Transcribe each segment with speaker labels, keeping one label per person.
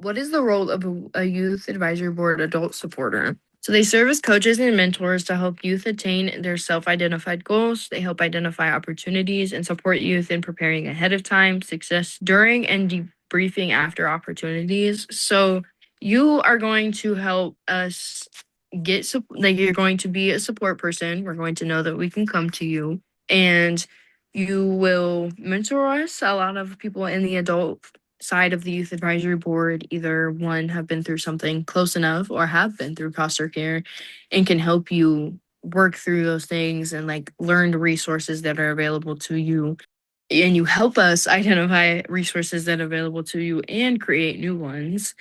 Speaker 1: What is the role of a youth advisory board adult supporter? So they serve as coaches and mentors to help youth attain their self-identified goals. They help identify opportunities and support youth in preparing ahead of time, success during, and debriefing after opportunities. So you are going to help us like you're going to be a support person. We're going to know that we can come to you, and you will mentor us. A lot of people in the adult side of the youth advisory board either one have been through something close enough or have been through foster care and can help you work through those things and like learn the resources that are available to you, and you help us identify resources that are available to you and create new ones.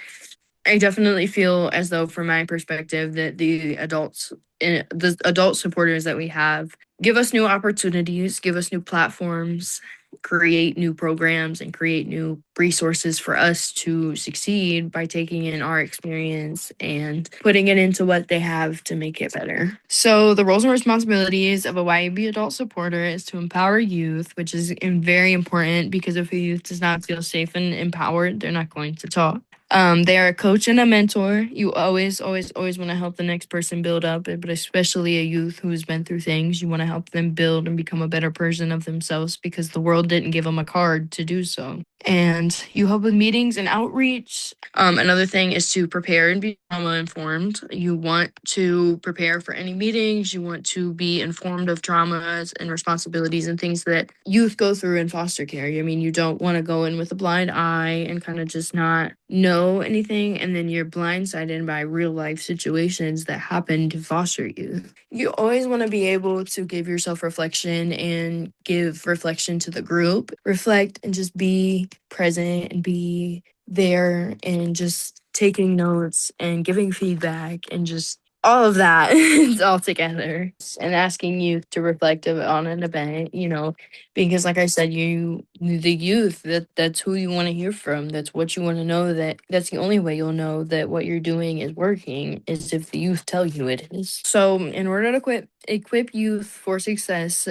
Speaker 1: I definitely feel as though, from my perspective, that the adult supporters that we have give us new opportunities, give us new platforms, create new programs, and create new resources for us to succeed by taking in our experience and putting it into what they have to make it better. So, the roles and responsibilities of a YAB adult supporter is to empower youth, which is very important because if a youth does not feel safe and empowered, they're not going to talk. They are a coach and a mentor. You always, always, always want to help the next person build up, but especially a youth who's been through things. You want to help them build and become a better person of themselves because the world didn't give them a card to do so. And you help with meetings and outreach. Another thing is to prepare and be trauma informed. You want to prepare for any meetings. You want to be informed of traumas and responsibilities and things that youth go through in foster care. I mean, you don't want to go in with a blind eye and kind of just not know anything, and then you're blindsided by real life situations that happen to foster youth. You always want to be able to give yourself reflection and give reflection to the group. Reflect and just be present and be there and just taking notes and giving feedback and just all of that all together, and asking youth to reflect on an event, because like I said, the youth, that's who you want to hear from. That's what you want to know. That's the only way you'll know that what you're doing is working, is if the youth tell you it is. So in order to equip youth for success,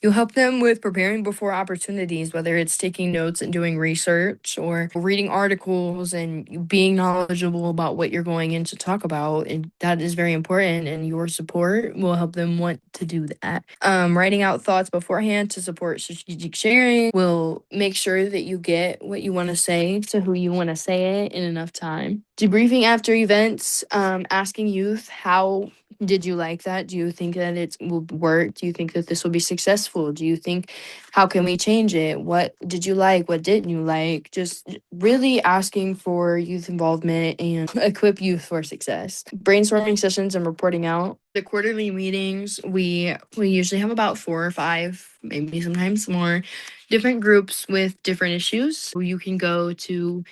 Speaker 1: you'll help them with preparing before opportunities, whether it's taking notes and doing research or reading articles and being knowledgeable about what you're going in to talk about. And that is very important, and your support will help them want to do that. Writing out thoughts beforehand to support strategic sharing will make sure that you get what you want to say to who you want to say it in enough time. Debriefing after events, asking youth, how did you like that? Do you think that it will work? Do you think that this will be successful? Do you think, how can we change it? What did you like? What didn't you like? Just really asking for youth involvement and equip youth for success. Brainstorming sessions and reporting out. The quarterly meetings, we usually have about 4 or 5, maybe sometimes more, different groups with different issues. So you can go to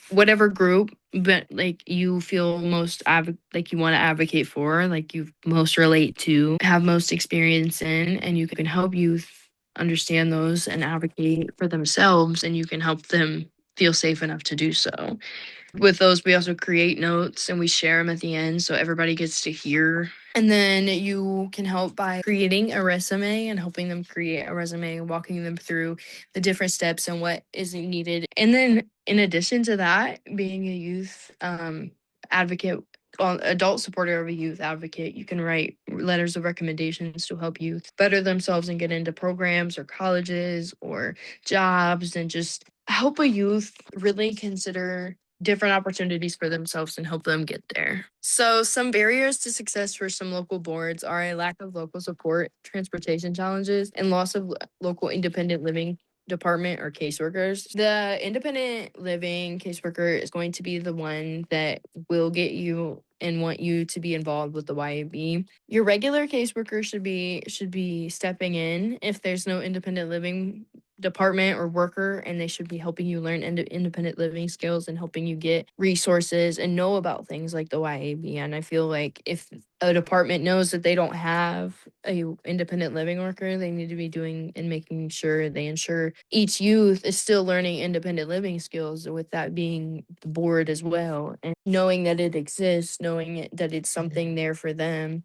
Speaker 1: whatever group, but like you feel like you want to advocate for, like you most relate to, have most experience in, and you can help youth understand those and advocate for themselves, and you can help them feel safe enough to do so. With those, we also create notes and we share them at the end so everybody gets to hear. And then you can help by creating a resume and helping them create a resume, walking them through the different steps and what is needed. And then, in addition to that, being a youth advocate, adult supporter of a youth advocate, you can write letters of recommendations to help youth better themselves and get into programs or colleges or jobs, and just help a youth really consider different opportunities for themselves and help them get there. So, some barriers to success for some local boards are a lack of local support, transportation challenges, and loss of local independent living department or caseworkers. The independent living caseworker is going to be the one that will get you and want you to be involved with the YAB. Your regular caseworker should be stepping in if there's no independent living department or worker, and they should be helping you learn independent living skills and helping you get resources and know about things like the YAB. And I feel like if a department knows that they don't have a independent living worker, they need to be doing and making sure they ensure each youth is still learning independent living skills, with that being the board as well, and knowing that it exists, knowing that it's something there for them.